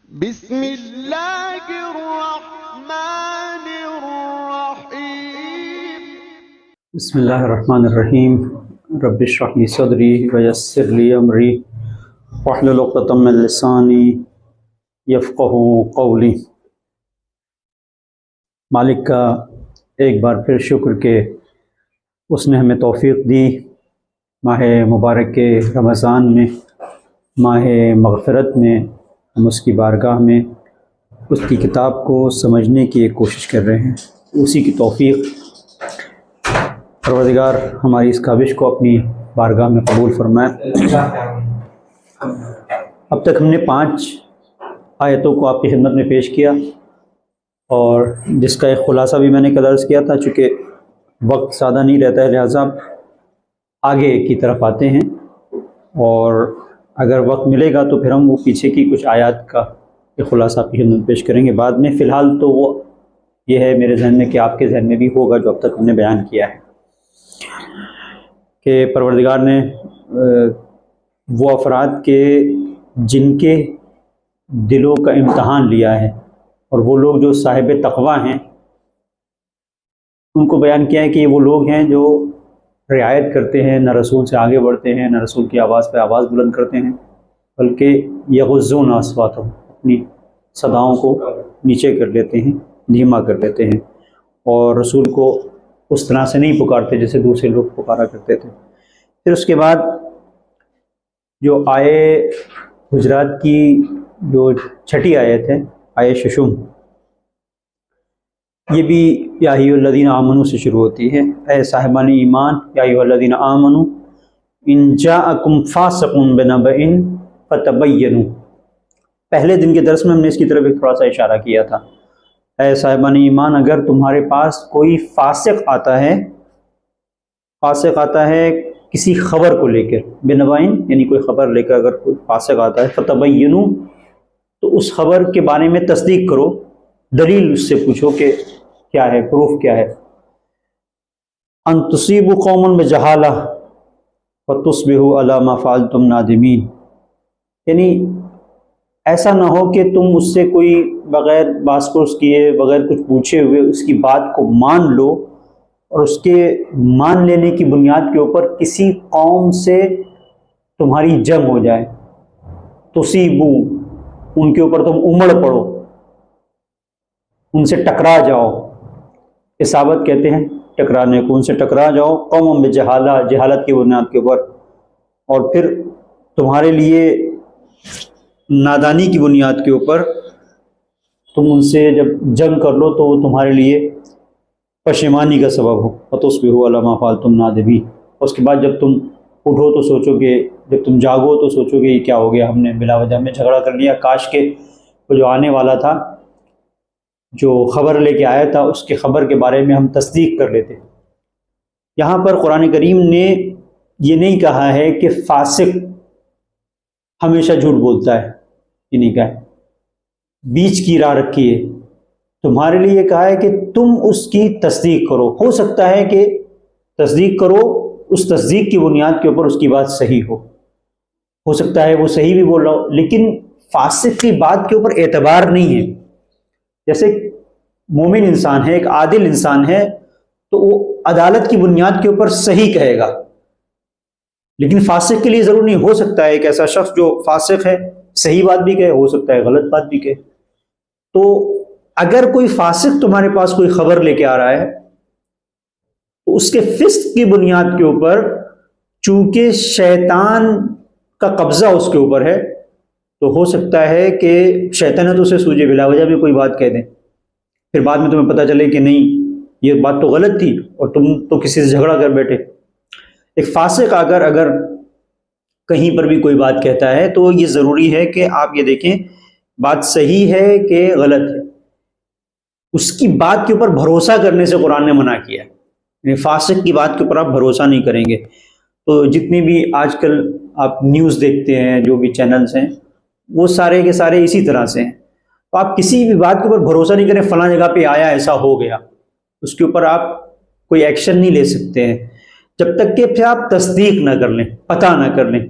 بسم اللہ الرحمن الرحیم بسم اللہ الرحمن الرحیم رب اشرح لی صدری ویسر لی امری واحلل عقدۃ من لسانی یفقہوا قولی۔ مالک کا ایک بار پھر شکر کہ اس نے ہمیں توفیق دی ماہ مبارک کے رمضان میں، ماہ مغفرت میں ہم اس کی بارگاہ میں اس کی کتاب کو سمجھنے کی ایک کوشش کر رہے ہیں۔ اسی کی توفیق پروردگار ہماری اس کاوش کو اپنی بارگاہ میں قبول فرمائے۔ اب تک ہم نے 5 آیتوں کو آپ کی خدمت میں پیش کیا، اور جس کا ایک خلاصہ بھی میں نے کل عرض کیا تھا۔ چونکہ وقت زیادہ نہیں رہتا ہے، لہٰذا آگے کی طرف آتے ہیں، اور اگر وقت ملے گا تو پھر ہم وہ پیچھے کی کچھ آیات کا ایک خلاصہ آپ کی خدمت میں پیش کریں گے بعد میں۔ فی الحال تو وہ یہ ہے میرے ذہن میں کہ آپ کے ذہن میں بھی ہوگا جو اب تک ہم نے بیان کیا ہے، کہ پروردگار نے وہ افراد کے جن کے دلوں کا امتحان لیا ہے، اور وہ لوگ جو صاحب تقوی ہیں ان کو بیان کیا ہے کہ یہ وہ لوگ ہیں جو رعایت کرتے ہیں، نہ رسول سے آگے بڑھتے ہیں، نہ رسول کی آواز پہ آواز بلند کرتے ہیں، بلکہ یغضون اصواتهم، اپنی صداؤں کو نیچے کر لیتے ہیں، دھیما کر لیتے ہیں، اور رسول کو اس طرح سے نہیں پکارتے جیسے دوسرے لوگ پکارا کرتے تھے۔ پھر اس کے بعد جو آیے حجرات کی جو 6ٹھی آیت ہے، آیے ششم، یہ بھی یا ایھا الذین آمنوا سے شروع ہوتی ہے۔ اے صاحبان ایمان، یا ایھا الذین آمنوا ان جاءکم فاسق بنبأ فتبینوا۔ پہلے دن کے درس میں ہم نے اس کی طرف ایک تھوڑا سا اشارہ کیا تھا۔ اے صاحبان ایمان، اگر تمہارے پاس کوئی فاسق آتا ہے کسی خبر کو لے کر، بنبأ یعنی کوئی خبر لے کر اگر کوئی فاسق آتا ہے، فتبینوا تو اس خبر کے بارے میں تصدیق کرو، دلیل اس سے پوچھو کہ کیا ہے، پروف کیا ہے۔ ان تصیبوا قوما بجہالہ فتصبحوا علی ما فعلتم نادمین، یعنی ایسا نہ ہو کہ تم اس سے کوئی بغیر باس پرس کیے، بغیر کچھ پوچھے ہوئے اس کی بات کو مان لو، اور اس کے مان لینے کی بنیاد کے اوپر کسی قوم سے تمہاری جنگ ہو جائے، تصیبوا ان کے اوپر تم امڑ پڑو، ان سے ٹکرا جاؤ۔ اصابت کہتے ہیں ٹکرانے کو، ان سے ٹکرا جاؤ، قوم بجہالہ، جہالت کی بنیاد کے اوپر، اور پھر تمہارے لیے نادانی کی بنیاد کے اوپر تم ان سے جب جنگ کر لو تو وہ تمہارے لیے پشیمانی کا سبب ہو، فتصبحوا علی ما فعلتم نادمین۔ اس کے بعد جب تم اٹھو تو سوچو کہ، جب تم جاگو تو سوچو کہ یہ کیا ہو گیا، ہم نے بلا وجہ میں جھگڑا کر لیا، کاش کہ وہ جو آنے والا تھا، جو خبر لے کے آیا تھا، اس کے خبر کے بارے میں ہم تصدیق کر لیتے۔ یہاں پر قرآن کریم نے یہ نہیں کہا ہے کہ فاسق ہمیشہ جھوٹ بولتا ہے، یہ نہیں کہا ہے، بیچ کی راہ رکھی ہے۔ تمہارے لیے یہ کہا ہے کہ تم اس کی تصدیق کرو۔ ہو سکتا ہے کہ تصدیق کرو، اس تصدیق کی بنیاد کے اوپر اس کی بات صحیح ہو سکتا ہے وہ صحیح بھی بول رہا ہو، لیکن فاسق کی بات کے اوپر اعتبار نہیں ہے۔ جیسے مومن انسان ہے، ایک عادل انسان ہے، تو وہ عدالت کی بنیاد کے اوپر صحیح کہے گا، لیکن فاسق کے لیے ضرور نہیں۔ ہو سکتا ہے ایک ایسا شخص جو فاسق ہے صحیح بات بھی کہے، ہو سکتا ہے غلط بات بھی کہے۔ تو اگر کوئی فاسق تمہارے پاس کوئی خبر لے کے آ رہا ہے تو اس کے فسق کی بنیاد کے اوپر، چونکہ شیطان کا قبضہ اس کے اوپر ہے، تو ہو سکتا ہے کہ شیطان تو اسے سوجے، بلا وجہ بھی کوئی بات کہہ دیں، پھر بعد میں تمہیں پتہ چلے کہ نہیں یہ بات تو غلط تھی، اور تم تو کسی سے جھگڑا کر بیٹھے۔ ایک فاسق اگر کہیں پر بھی کوئی بات کہتا ہے تو یہ ضروری ہے کہ آپ یہ دیکھیں بات صحیح ہے کہ غلط ہے، اس کی بات کے اوپر بھروسہ کرنے سے قرآن نے منع کیا ہے۔ یعنی فاسق کی بات کے اوپر آپ بھروسہ نہیں کریں گے۔ تو جتنی بھی آج کل آپ نیوز دیکھتے ہیں، جو بھی چینلز ہیں، وہ سارے کے سارے اسی طرح سے ہیں۔ تو آپ کسی بھی بات کے اوپر بھروسہ نہیں کریں، فلاں جگہ پہ آیا ایسا ہو گیا، اس کے اوپر آپ کوئی ایکشن نہیں لے سکتے ہیں جب تک کہ پھر آپ تصدیق نہ کر لیں، پتہ نہ کر لیں،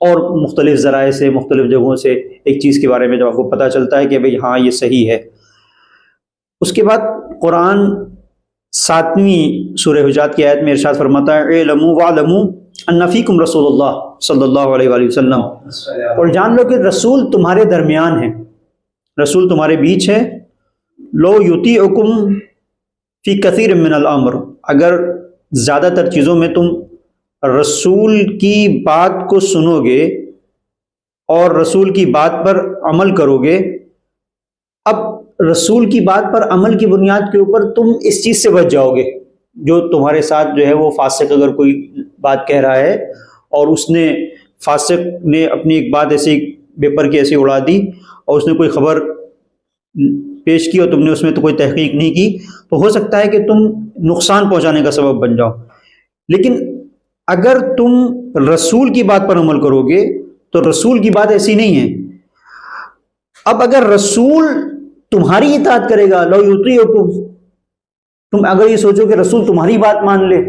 اور مختلف ذرائع سے، مختلف جگہوں سے ایک چیز کے بارے میں جب آپ کو پتہ چلتا ہے کہ بھئی ہاں یہ صحیح ہے۔ اس کے بعد قرآن 7ویں سورہ حجرات کی آیت میں ارشاد فرماتا ہے اعلموا واعلموا ان فیکم رسول اللہ صلی اللہ علیہ وآلہ وسلم، اور جان لو کہ رسول تمہارے درمیان ہے، رسول تمہارے بیچ ہے، لو یطیعکم فی کثیر من الامر، اگر زیادہ تر چیزوں میں تم رسول کی بات کو سنو گے اور رسول کی بات پر عمل کرو گے۔ اب رسول کی بات پر عمل کی بنیاد کے اوپر تم اس چیز سے بچ جاؤ گے، جو تمہارے ساتھ جو ہے وہ فاسق اگر کوئی بات کہہ رہا ہے اور اس نے فاسق نے اپنی ایک بات ایسی پیپر کی ایسی اڑا دی اور اس نے کوئی خبر پیش کی اور تم نے اس میں تو کوئی تحقیق نہیں کی، تو ہو سکتا ہے کہ تم نقصان پہنچانے کا سبب بن جاؤ۔ لیکن اگر تم رسول کی بات پر عمل کرو گے تو رسول کی بات ایسی نہیں ہے۔ اب اگر رسول تمہاری اطاعت کرے گا، لو یطیعکم، تم اگر یہ سوچو کہ رسول تمہاری بات مان لے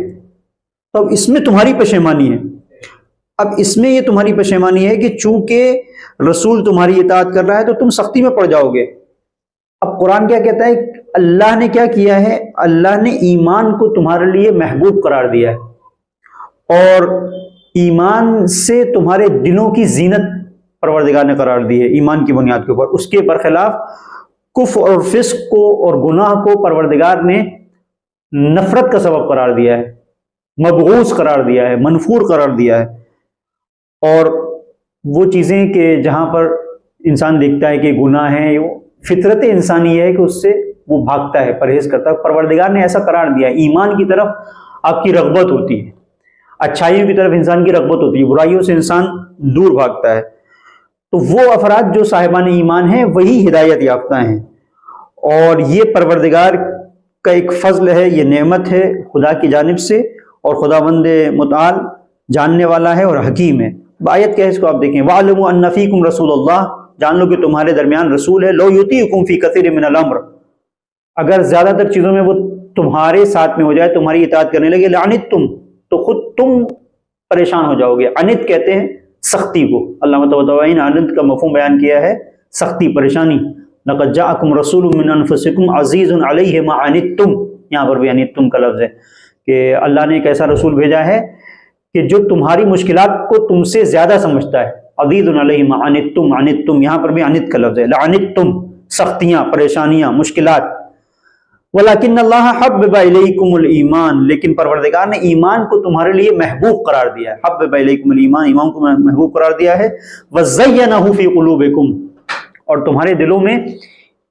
تو اب اس میں تمہاری پشیمانی ہے۔ اب اس میں یہ تمہاری پشیمانی ہے کہ چونکہ رسول تمہاری اطاعت کر رہا ہے تو تم سختی میں پڑ جاؤ گے۔ اب قرآن کیا کہتا ہے؟ اللہ نے کیا کیا ہے؟ اللہ نے ایمان کو تمہارے لیے محبوب قرار دیا ہے اور ایمان سے تمہارے دلوں کی زینت پروردگار نے قرار دی ہے ایمان کی بنیاد کے اوپر۔ اس کے برخلاف کفر اور فسق کو اور گناہ کو پروردگار نے نفرت کا سبب قرار دیا ہے، مبغوض قرار دیا ہے، منفور قرار دیا ہے۔ اور وہ چیزیں کہ جہاں پر انسان دیکھتا ہے کہ گناہ ہے، فطرت انسانی ہے کہ اس سے وہ بھاگتا ہے، پرہیز کرتا ہے۔ پروردگار نے ایسا قرار دیا ہے، ایمان کی طرف آپ کی رغبت ہوتی ہے، اچھائیوں کی طرف انسان کی رغبت ہوتی ہے، برائیوں سے انسان دور بھاگتا ہے۔ تو وہ افراد جو صاحبان ایمان ہیں وہی ہدایت یافتہ ہیں، اور یہ پروردگار کا ایک فضل ہے، یہ نعمت ہے خدا کی جانب سے، اور خداوند متعال جاننے والا ہے اور حکیم ہے۔ آیت کیا ہے اس کو آپ دیکھیں، وَاعْلَمُوا أَنَّ فِيكُمْ رَسُولَ اللَّهِ، جان لو کہ تمہارے درمیان رسول ہے، لو یطیعکم فی کثیر من الامر، اگر زیادہ تر چیزوں میں وہ تمہارے ساتھ میں ہو جائے، تمہاری اطاعت کرنے لگے، لعنتم، تو خود تم پریشان ہو جاؤ گے۔ عنت کہتے ہیں سختی کو، علامہ طباطبائی نے عنت کا مفہوم بیان کیا ہے سختی، پریشانی۔ لقد جاءکم رسول من انفسکم عزیز علیہ ما عنتم، یہاں پر بھی عنتم کا لفظ ہے کہ اللہ نے ایک ایسا رسول بھیجا ہے کہ جو تمہاری مشکلات کو تم سے زیادہ سمجھتا ہے۔ عزیز علیہ ما عنتم، عنتم یہاں پر بھی عنت کا لفظ ہے، لعنتم، سختیاں، پریشانیاں، مشکلات۔ ولیکن اللہ حبب الیکم الایمان، لیکن پروردگار نے ایمان کو تمہارے لیے محبوب قرار دیا ہے۔ حبب الیکم الایمان، ایمان کو محبوب قرار دیا ہے۔ وزینہ فی قلوبکم، اور تمہارے دلوں میں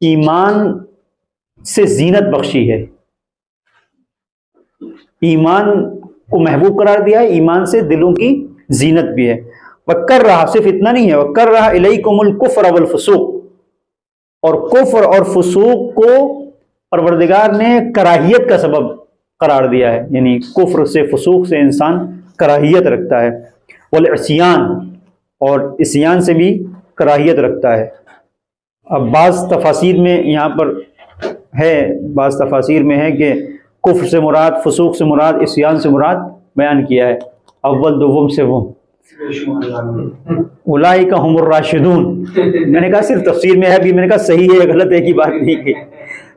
ایمان سے زینت بخشی ہے، ایمان کو محبوب قرار دیا ہے، ایمان سے دلوں کی زینت بھی ہے۔ وَكَرَّهَ، صرف اتنا نہیں ہے، وَكَرَّهَ إِلَيْكُمُ الْكُفْرَ وَالْفُسُوقَ، اور کفر اور فسوق کو پروردگار نے کراہیت کا سبب قرار دیا ہے، یعنی کفر سے، فسوق سے انسان کراہیت رکھتا ہے۔ والعصیان، اور عصیان سے بھی کراہیت رکھتا ہے۔ اب بعض تفاسیر میں یہاں پر ہے، بعض تفاسیر میں ہے کہ کفر سے مراد، فسوق سے مراد، عصیان سے مراد بیان کیا ہے، اول دوم سے وہ اولئک هم الراشدون۔ میں نے کہا صرف تفسیر میں ہے، ابھی میں نے کہا صحیح ہے غلط ہے کی بات نہیں کی،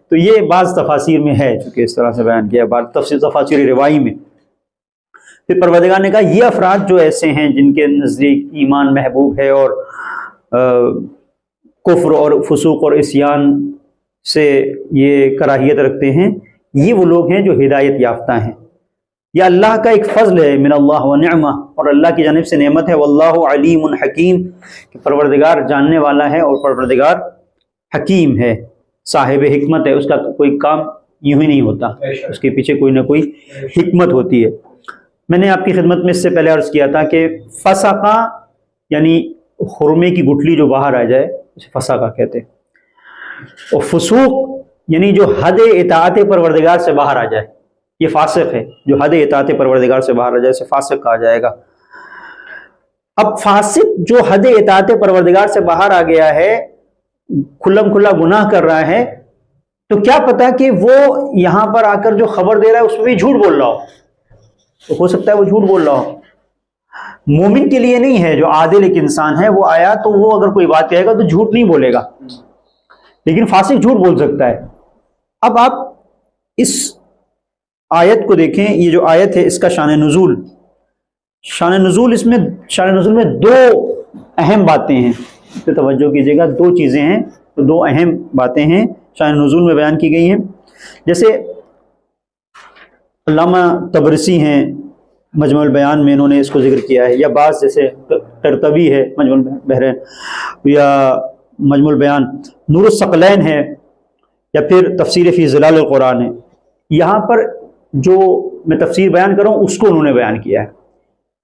تو یہ بعض تفاسیر میں ہے چونکہ اس طرح سے بیان کیا ہے، بعض تفاسیر روائی میں۔ پھر پروردگار نے کہا یہ افراد جو ایسے ہیں جن کے نزدیک ایمان محبوب ہے اور کفر اور فسوق اور عصیان سے یہ کراہیت رکھتے ہیں، یہ وہ لوگ ہیں جو ہدایت یافتہ ہیں۔ یہ اللہ کا ایک فضل ہے، من اللہ و نعمہ، اور اللہ کی جانب سے نعمت ہے، واللہ علیم حکیم، کہ پروردگار جاننے والا ہے اور پروردگار حکیم ہے، صاحب حکمت ہے، اس کا کوئی کام یوں ہی نہیں ہوتا، اس کے پیچھے کوئی نہ کوئی حکمت ہوتی ہے۔ میں نے آپ کی خدمت میں اس سے پہلے عرض کیا تھا کہ فسقہ یعنی خرمے کی گٹھلی جو باہر آ جائے اسے فسقہ کہتے ہیں، اور فسوق یعنی جو حد اطاعت پروردگار سے باہر آ جائے، یہ فاسق ہے، جو حد اطاعت پروردگار سے باہر آ جائے اسے فاسق کہا جائے گا۔ اب فاسق جو حد اطاعت پروردگار سے باہر آ گیا ہے، کھلم کھلا گناہ کر رہا ہے، تو کیا پتا کہ وہ یہاں پر آ کر جو خبر دے رہا ہے اس میں بھی جھوٹ بول رہا ہو، تو ہو سکتا ہے وہ جھوٹ بول رہا ہو، مومن کے لیے نہیں ہے، جو عادل ایک انسان ہے وہ آیا تو وہ اگر کوئی بات کہے گا تو جھوٹ نہیں بولے گا، لیکن فاسق جھوٹ بول سکتا ہے۔ اب آپ اس آیت کو دیکھیں، یہ جو آیت ہے اس کا شان نزول اس میں شان نزول میں دو اہم باتیں ہیں، اس پہ توجہ کیجیے گا، دو چیزیں ہیں، تو دو اہم باتیں ہیں شان نزول میں بیان کی گئی ہیں۔ جیسے علامہ طبرسی ہیں مجمع البیان میں، انہوں نے اس کو ذکر کیا ہے، یا بعض جیسے قرطبی ہے مجمع البحرین، یا مجمع البیان، نور الثقلین ہے، یا پھر تفسیر فی ظلال القرآن ہے۔ یہاں پر جو میں تفسیر بیان کر رہا ہوں اس کو انہوں نے بیان کیا ہے،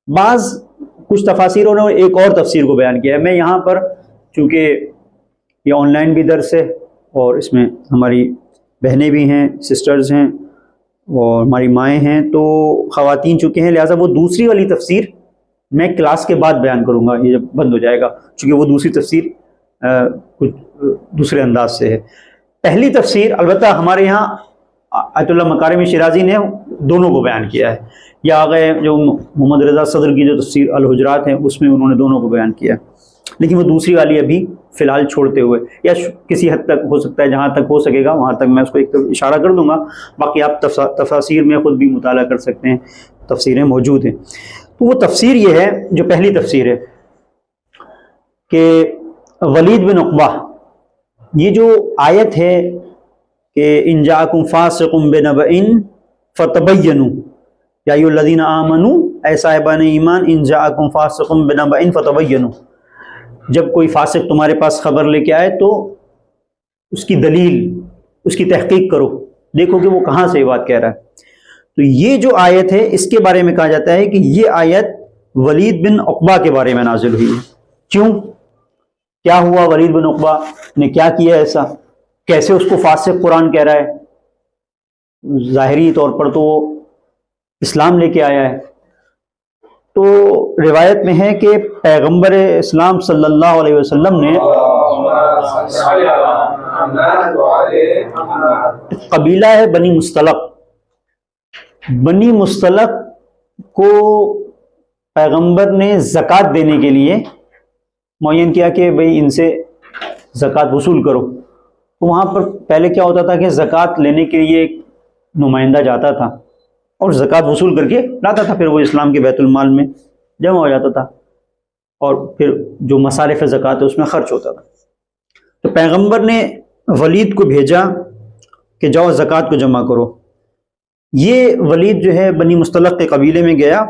بعض کچھ تفاسیروں نے ایک اور تفسیر کو بیان کیا ہے۔ میں یہاں پر چونکہ یہ آن لائن بھی درس ہے اور اس میں ہماری بہنیں بھی ہیں، سسٹرز ہیں اور ہماری مائیں ہیں، تو خواتین چکے ہیں، لہٰذا وہ دوسری والی تفسیر میں کلاس کے بعد بیان کروں گا، یہ جب بند ہو جائے گا، چونکہ وہ دوسری تفسیر کچھ دوسرے انداز سے ہے۔ پہلی تفسیر البتہ ہمارے یہاں آیت اللہ مکارم شیرازی نے دونوں کو بیان کیا ہے، یا آگے جو محمد رضا صدر کی جو تفسیر الحجرات ہیں اس میں انہوں نے دونوں کو بیان کیا ہے، لیکن وہ دوسری والی ابھی فی الحال چھوڑتے ہوئے، یا کسی حد تک ہو سکتا ہے جہاں تک ہو سکے گا وہاں تک میں اس کو ایک اشارہ کر دوں گا، باقی آپ تفاسیر میں خود بھی مطالعہ کر سکتے ہیں، تفسیریں موجود ہیں۔ تو وہ تفسیر یہ ہے جو پہلی تفسیر ہے کہ ولید بن عقبہ، یہ جو آیت ہے کہ ان جاءکم فاسق بنبأ فتبینوا یا ایھا الذین آمنوا، اے صاحبان ایمان، ان جاءکم فاسق بنبأ فتبینوا، جب کوئی فاسق تمہارے پاس خبر لے کے آئے تو اس کی دلیل، اس کی تحقیق کرو، دیکھو کہ وہ کہاں سے یہ بات کہہ رہا ہے۔ تو یہ جو آیت ہے اس کے بارے میں کہا جاتا ہے کہ یہ آیت ولید بن عقبہ کے بارے میں نازل ہوئی ہے۔ کیوں؟ کیا ہوا؟ ولید بن عقبہ نے کیا کیا ایسا؟ کیسے اس کو فاسق قرآن کہہ رہا ہے؟ ظاہری طور پر تو وہ اسلام لے کے آیا ہے۔ تو روایت میں ہے کہ پیغمبر اسلام صلی اللہ علیہ وسلم نے قبیلہ ہے بنی مستلق، بنی مستلق کو پیغمبر نے زکوٰۃ دینے کے لیے معین کیا کہ بھئی ان سے زکوٰۃ وصول کرو۔ تو وہاں پر پہلے کیا ہوتا تھا کہ زکوٰۃ لینے کے لیے ایک نمائندہ جاتا تھا اور زکوٰۃ وصول کر کے لاتا تھا، پھر وہ اسلام کے بیت المال میں جمع ہو جاتا تھا اور پھر جو مصارف زکوٰۃ ہے اس میں خرچ ہوتا تھا۔ تو پیغمبر نے ولید کو بھیجا کہ جاؤ زکوٰۃ کو جمع کرو۔ یہ ولید جو ہے بنی مستلق کے قبیلے میں گیا۔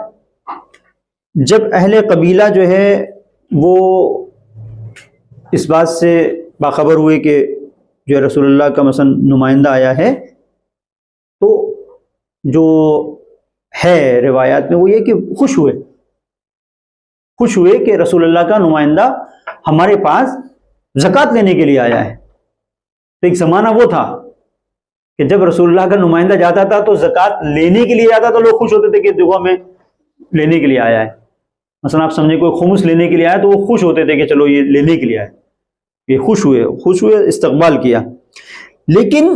جب اہل قبیلہ جو ہے وہ اس بات سے باخبر ہوئے کہ جو رسول اللہ کا مثلا نمائندہ آیا ہے، تو جو ہے روایات میں وہ یہ کہ خوش ہوئے کہ رسول اللہ کا نمائندہ ہمارے پاس زکوٰۃ لینے کے لیے آیا ہے۔ تو ایک زمانہ وہ تھا کہ جب رسول اللہ کا نمائندہ جاتا تھا تو زکوٰۃ لینے کے لیے جاتا تو لوگ خوش ہوتے تھے کہ دیکھو ہمیں لینے کے لیے آیا ہے۔ مثلا آپ سمجھے کوئی خمس لینے کے لیے آیا تو وہ خوش ہوتے تھے کہ چلو یہ لینے کے لیے آئے، یہ خوش ہوئے استقبال کیا۔ لیکن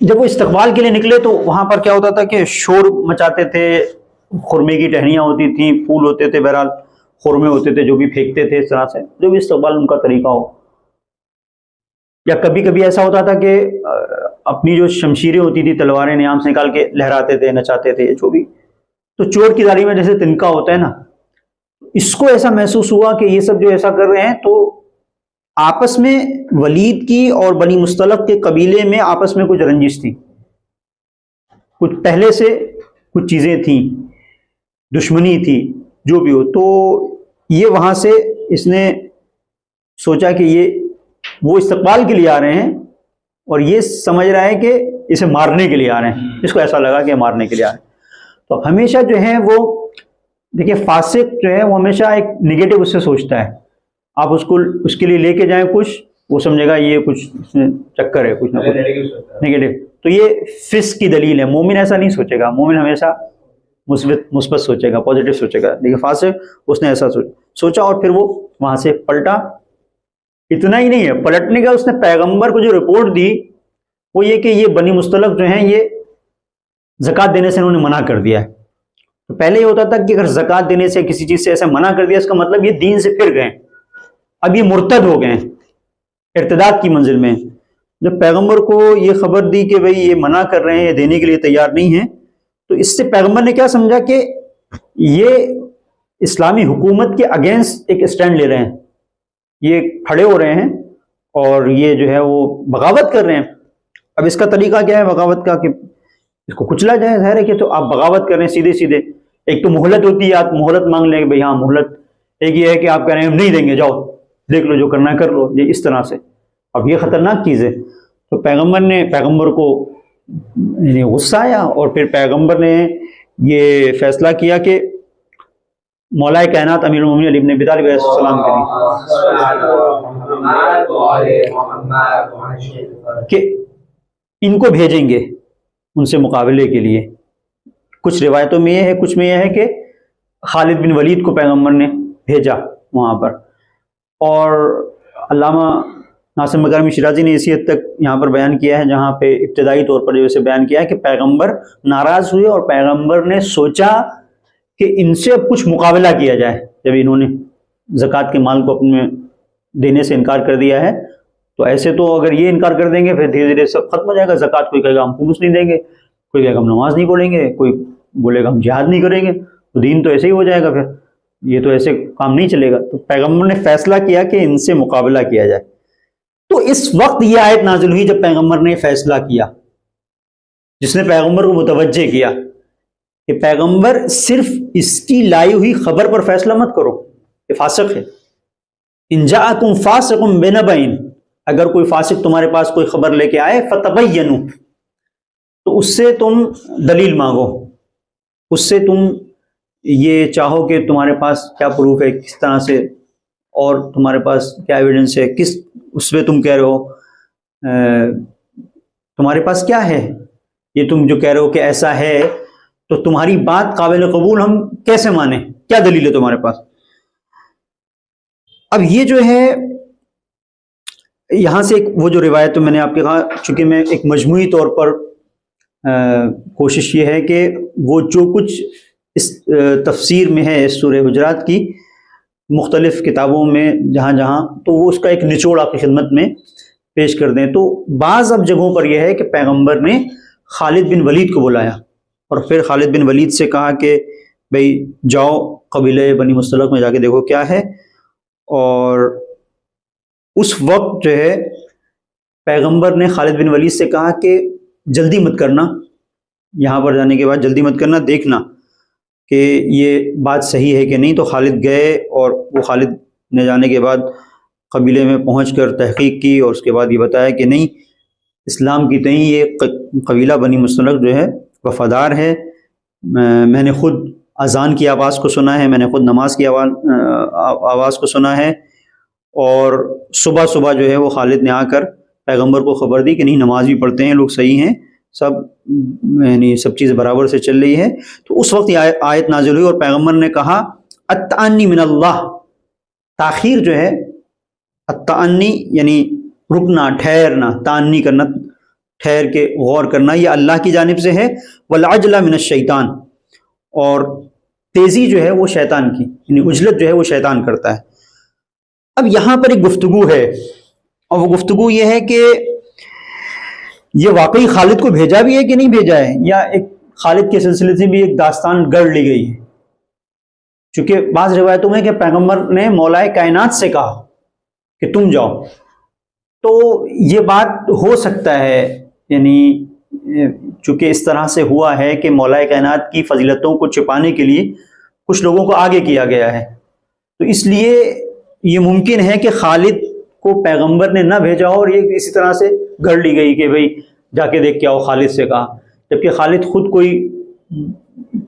جب وہ استقبال کے لیے نکلے تو وہاں پر کیا ہوتا تھا کہ شور مچاتے تھے، خرمے کی ٹہنیاں ہوتی تھیں، پھول ہوتے تھے، بہرحال خرمے ہوتے تھے جو بھی پھینکتے تھے، اس طرح سے جو بھی استقبال ان کا طریقہ ہو۔ یا کبھی کبھی ایسا ہوتا تھا کہ اپنی جو شمشیریں ہوتی تھی، تلواریں نیام سے نکال کے لہراتے تھے، نچاتے تھے، جو بھی۔ تو چور کی داڑھی میں جیسے تنکا ہوتا ہے نا، اس کو ایسا محسوس ہوا کہ یہ سب جو ایسا کر رہے ہیں، تو آپس میں ولید کی اور بنی مستلق کے قبیلے میں آپس میں کچھ رنجش تھی، کچھ پہلے سے کچھ چیزیں تھیں، دشمنی تھی، جو بھی ہو۔ تو یہ وہاں سے اس نے سوچا کہ یہ وہ استقبال کے لیے آ رہے ہیں اور یہ سمجھ رہا ہے کہ اسے مارنے کے لیے آ رہے ہیں، اس کو ایسا لگا کہ مارنے کے لیے آ رہے ہیں۔ تو ہمیشہ جو ہے وہ دیکھیں فاسق جو ہے وہ ہمیشہ ایک نگیٹو اس سے سوچتا ہے۔ آپ اس کے لیے لے کے جائیں کچھ، وہ سمجھے گا یہ کچھ اس میں چکر ہے، کچھ نہ کچھ نگیٹو۔ تو یہ فسق کی دلیل ہے۔ مومن ایسا نہیں سوچے گا، مومن ہمیشہ مثبت سوچے گا، پازیٹیو سوچے گا۔ لیکن فاسق اس نے ایسا سوچا اور پھر وہ وہاں سے پلٹا۔ اتنا ہی نہیں ہے، پلٹنے کا اس نے پیغمبر کو جو رپورٹ دی وہ یہ کہ یہ بنی مستلق جو ہیں یہ زکوٰۃ دینے سے انہوں نے منع کر دیا ہے۔ تو پہلے یہ ہوتا تھا کہ اگر زکوٰۃ دینے سے کسی چیز سے ایسا منع کر دیا اس کا مطلب یہ دین سے پھر گئے، اب یہ مرتد ہو گئے، ارتداد کی منزل میں۔ جب پیغمبر کو یہ خبر دی کہ بھئی یہ منع کر رہے ہیں، یہ دینے کے لیے تیار نہیں ہیں، تو اس سے پیغمبر نے کیا سمجھا کہ یہ اسلامی حکومت کے اگینسٹ ایک اسٹینڈ لے رہے ہیں، یہ کھڑے ہو رہے ہیں اور یہ جو ہے وہ بغاوت کر رہے ہیں۔ اب اس کا طریقہ کیا ہے بغاوت کا کہ اس کو کچلا جائے، ظاہر ہے کہ تو آپ بغاوت کر رہے ہیں سیدھے سیدھے۔ ایک تو مہلت ہوتی ہے، آپ مہلت مانگ لیں کہ بھئی ہاں مہلت، ایک یہ ہے کہ آپ کہہ رہے ہیں ہم نہیں دیں گے، جاؤ دیکھ لو جو کرنا ہے کر لو، یہ اس طرح سے۔ اب یہ خطرناک چیز ہے۔ تو پیغمبر کو یعنی غصہ آیا اور پھر پیغمبر نے یہ فیصلہ کیا کہ مولا کائنات امیر المومنین علی بن ابی طالب علیہ السلام کہ ان کو بھیجیں گے ان سے مقابلے کے لیے۔ کچھ روایتوں میں یہ ہے، کچھ میں یہ ہے کہ خالد بن ولید کو پیغمبر نے بھیجا وہاں پر۔ اور علامہ ناصر مکارمی شیرازی نے اسی حد تک یہاں پر بیان کیا ہے جہاں پہ ابتدائی طور پر جو اسے بیان کیا ہے کہ پیغمبر ناراض ہوئے اور پیغمبر نے سوچا کہ ان سے اب کچھ مقابلہ کیا جائے۔ جب انہوں نے زکوٰۃ کے مال کو اپنے دینے سے انکار کر دیا ہے تو ایسے تو اگر یہ انکار کر دیں گے پھر دھیرے دھیرے سب ختم ہو جائے گا۔ زکوٰۃ کوئی کہے گا ہم خمس نہیں دیں گے، کوئی کہے گا ہم نماز نہیں پڑھیں گے، کوئی بولے گا ہم جہاد نہیں کریں گے، تو دین تو ایسے ہی ہو جائے گا، پھر یہ تو ایسے کام نہیں چلے گا۔ تو پیغمبر نے فیصلہ کیا کہ ان سے مقابلہ کیا جائے۔ تو اس وقت یہ آیت نازل ہوئی جب پیغمبر نے فیصلہ کیا، جس نے پیغمبر کو متوجہ کیا کہ پیغمبر صرف اس کی لائی ہوئی خبر پر فیصلہ مت کرو، یہ فاسق ہے۔ ان جاءکم فاسق بنبأ، اگر کوئی فاسق تمہارے پاس کوئی خبر لے کے آئے فتبینوا، تو اس سے تم دلیل مانگو، اس سے تم یہ چاہو کہ تمہارے پاس کیا پروف ہے، کس طرح سے، اور تمہارے پاس کیا ایویڈنس ہے، کس اس پہ تم کہہ رہے ہو، تمہارے پاس کیا ہے، یہ تم جو کہہ رہے ہو کہ ایسا ہے تو تمہاری بات قابل قبول ہم کیسے مانیں، کیا دلیل ہے تمہارے پاس۔ اب یہ جو ہے یہاں سے ایک وہ جو روایت میں نے آپ کے کہا، چونکہ میں ایک مجموعی طور پر کوشش یہ ہے کہ وہ جو کچھ اس تفسیر میں ہے اس سورہ حجرات کی مختلف کتابوں میں جہاں جہاں، تو وہ اس کا ایک نچوڑ آپ کی خدمت میں پیش کر دیں۔ تو بعض اب جگہوں پر یہ ہے کہ پیغمبر نے خالد بن ولید کو بلایا اور پھر خالد بن ولید سے کہا کہ بھئی جاؤ قبیلہ بنی مصطلق میں جا کے دیکھو کیا ہے۔ اور اس وقت جو ہے پیغمبر نے خالد بن ولید سے کہا کہ جلدی مت کرنا، یہاں پر جانے کے بعد جلدی مت کرنا، دیکھنا کہ یہ بات صحیح ہے کہ نہیں۔ تو خالد گئے اور وہ خالد نے جانے کے بعد قبیلے میں پہنچ کر تحقیق کی اور اس کے بعد یہ بتایا کہ نہیں، اسلام کی تئیں یہ قبیلہ بنی مصطلق جو ہے وفادار ہے۔ میں نے خود اذان کی آواز کو سنا ہے، میں نے خود نماز کی آواز کو سنا ہے، اور صبح صبح جو ہے وہ خالد نے آ کر پیغمبر کو خبر دی کہ نہیں، نماز بھی پڑھتے ہیں لوگ، صحیح ہیں سب، یعنی سب چیز برابر سے چل رہی ہے۔ تو اس وقت یہ آیت نازل ہوئی اور پیغمبر نے کہا التعنی من اللہ، تاخیر جو ہے، التعنی یعنی رکنا، ٹھہرنا، تعنی کرنا، ٹھہر کے غور کرنا، یہ اللہ کی جانب سے ہے۔ والعجلہ من الشیطان، اور تیزی جو ہے وہ شیطان کی، یعنی عجلت جو ہے وہ شیطان کرتا ہے۔ اب یہاں پر ایک گفتگو ہے، اور وہ گفتگو یہ ہے کہ یہ واقعی خالد کو بھیجا بھی ہے کہ نہیں بھیجا ہے، یا ایک خالد کے سلسلے سے بھی ایک داستان گڑ لی گئی ہے۔ چونکہ بعض روایتوں میں کہ پیغمبر نے مولا کائنات سے کہا کہ تم جاؤ، تو یہ بات ہو سکتا ہے، یعنی چونکہ اس طرح سے ہوا ہے کہ مولا کائنات کی فضیلتوں کو چھپانے کے لیے کچھ لوگوں کو آگے کیا گیا ہے، تو اس لیے یہ ممکن ہے کہ خالد کو پیغمبر نے نہ بھیجا ہو اور یہ اسی طرح سے گھڑ لی گئی کہ بھئی جا کے دیکھ کے آؤ، خالد سے کہا، جبکہ خالد خود کوئی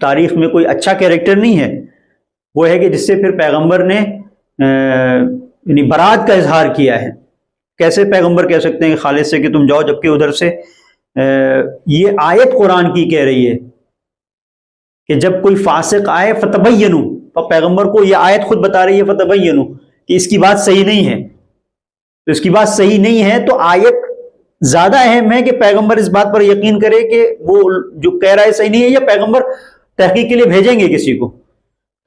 تاریخ میں کوئی اچھا کیریکٹر نہیں ہے، وہ ہے کہ جس سے پھر پیغمبر نے یعنی برات کا اظہار کیا ہے۔ کیسے پیغمبر کہہ سکتے ہیں کہ خالد سے کہ تم جاؤ، جبکہ ادھر سے یہ آیت قرآن کی کہہ رہی ہے کہ جب کوئی فاسق آئے فتبینوا، تو پیغمبر کو یہ آیت خود بتا رہی ہے فتبینوا کہ اس کی بات صحیح نہیں ہے، تو اس کی بات صحیح نہیں ہے تو آیت زیادہ اہم ہے کہ پیغمبر اس بات پر یقین کرے کہ وہ جو کہہ رہا ہے صحیح نہیں ہے، یا پیغمبر تحقیق کے لیے بھیجیں گے کسی کو،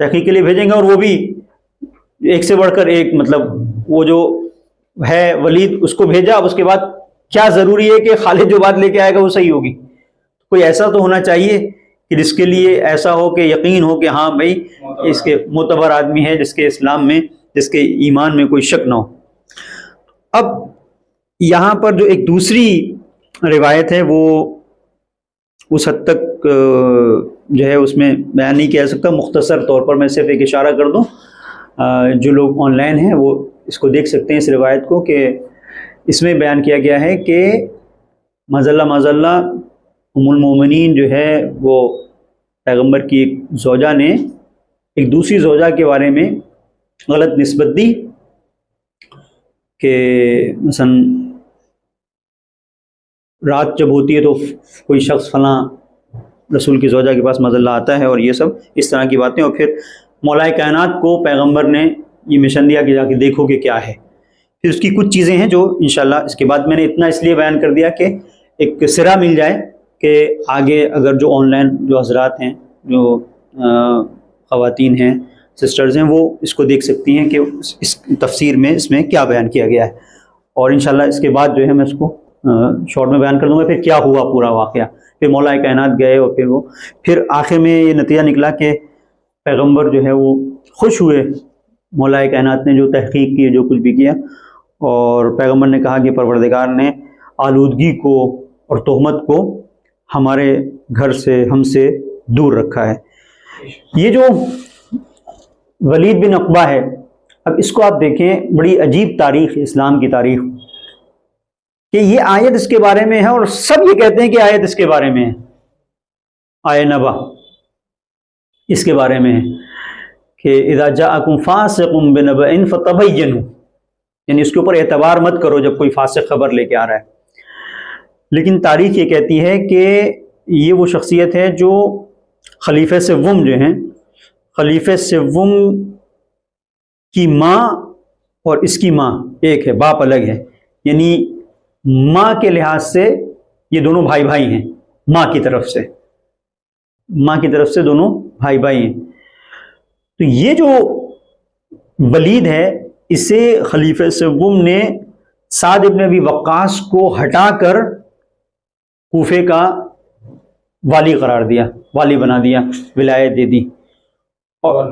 تحقیق کے لیے بھیجیں گے، اور وہ بھی ایک سے بڑھ کر ایک، مطلب وہ جو ہے ولید اس کو بھیجا، اب اس کے بعد کیا ضروری ہے کہ خالد جو بات لے کے آئے گا وہ صحیح ہوگی؟ کوئی ایسا تو ہونا چاہیے کہ جس کے لیے ایسا ہو کہ یقین ہو کہ ہاں بھائی اس کے معتبر آدمی ہے، جس کے اسلام میں، جس کے ایمان میں کوئی شک نہ ہو۔ اب یہاں پر جو ایک دوسری روایت ہے وہ اس حد تک جو ہے اس میں بیان نہیں کیا جا سکتا، مختصر طور پر میں صرف ایک اشارہ کر دوں، جو لوگ آن لائن ہیں وہ اس کو دیکھ سکتے ہیں اس روایت کو، کہ اس میں بیان کیا گیا ہے کہ معاذ اللہ ام المومنین جو ہے وہ پیغمبر کی ایک زوجہ نے ایک دوسری زوجہ کے بارے میں غلط نسبت دی، کہ مثلا رات جب ہوتی ہے تو کوئی شخص فلاں رسول کی زوجہ کے پاس معاذ اللہ آتا ہے، اور یہ سب اس طرح کی باتیں، اور پھر مولا کائنات کو پیغمبر نے یہ مشن دیا کہ جا کے دیکھو کہ کیا ہے۔ پھر اس کی کچھ چیزیں ہیں جو انشاءاللہ اس کے بعد میں نے اتنا اس لیے بیان کر دیا کہ ایک سرا مل جائے کہ آگے اگر جو آن لائن جو حضرات ہیں، جو خواتین ہیں، سسٹرز ہیں، وہ اس کو دیکھ سکتی ہیں کہ اس تفسیر میں اس میں کیا بیان کیا گیا ہے، اور انشاءاللہ اس کے بعد جو ہے میں اس کو شارٹ میں بیان کر دوں گا پھر کیا ہوا پورا واقعہ۔ پھر مولا کائنات گئے، اور پھر آخر میں یہ نتیجہ نکلا کہ پیغمبر جو ہے وہ خوش ہوئے، مولا کائنات نے جو تحقیق کی، جو کچھ بھی کیا، اور پیغمبر نے کہا کہ پروردگار نے آلودگی کو اور تہمت کو ہمارے گھر سے، ہم سے دور رکھا ہے۔ یہ جو ولید بن عقبہ ہے، اب اس کو آپ دیکھیں، بڑی عجیب تاریخ، اسلام کی تاریخ، کہ یہ آیت اس کے بارے میں ہے، اور سب یہ کہتے ہیں کہ آیت اس کے بارے میں ہے، آیہ نبا اس کے بارے میں ہے کہ اذا جاءکم فاسق بنبأ فتبینوا، یعنی اس کے اوپر اعتبار مت کرو جب کوئی فاسق خبر لے کے آ رہا ہے۔ لیکن تاریخ یہ کہتی ہے کہ یہ وہ شخصیت ہے جو خلیفہ سوم جو ہیں، خلیفہ سوم کی ماں اور اس کی ماں ایک ہے، باپ الگ ہے، یعنی ماں کے لحاظ سے یہ دونوں بھائی بھائی ہیں، ماں کی طرف سے دونوں بھائی بھائی ہیں۔ تو یہ جو ولید ہے، اسے خلیفہ سوم نے سعد ابن ابی وقاص کو ہٹا کر کوفے کا والی قرار دیا، والی بنا دیا، ولایت دے دی، اور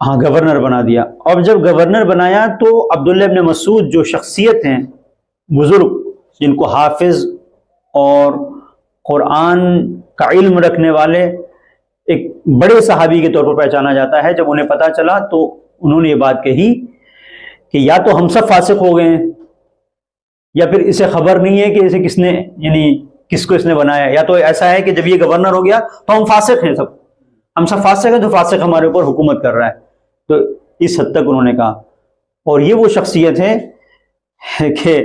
ہاں گورنر بنا دیا۔ اور جب گورنر بنایا تو عبداللہ ابن مسعود جو شخصیت ہیں بزرگ، جن کو حافظ اور قرآن کا علم رکھنے والے ایک بڑے صحابی کے طور پر پہچانا جاتا ہے، جب انہیں پتہ چلا تو انہوں نے یہ بات کہی کہ یا تو ہم سب فاسق ہو گئے ہیں، یا پھر اسے خبر نہیں ہے کہ اسے کس نے، یعنی کس کو اس نے بنایا، یا تو ایسا ہے کہ جب یہ گورنر ہو گیا تو ہم فاسق ہیں، ہم سب فاسق ہیں، جو فاسق ہمارے اوپر حکومت کر رہا ہے۔ تو اس حد تک انہوں نے کہا، اور یہ وہ شخصیت ہے کہ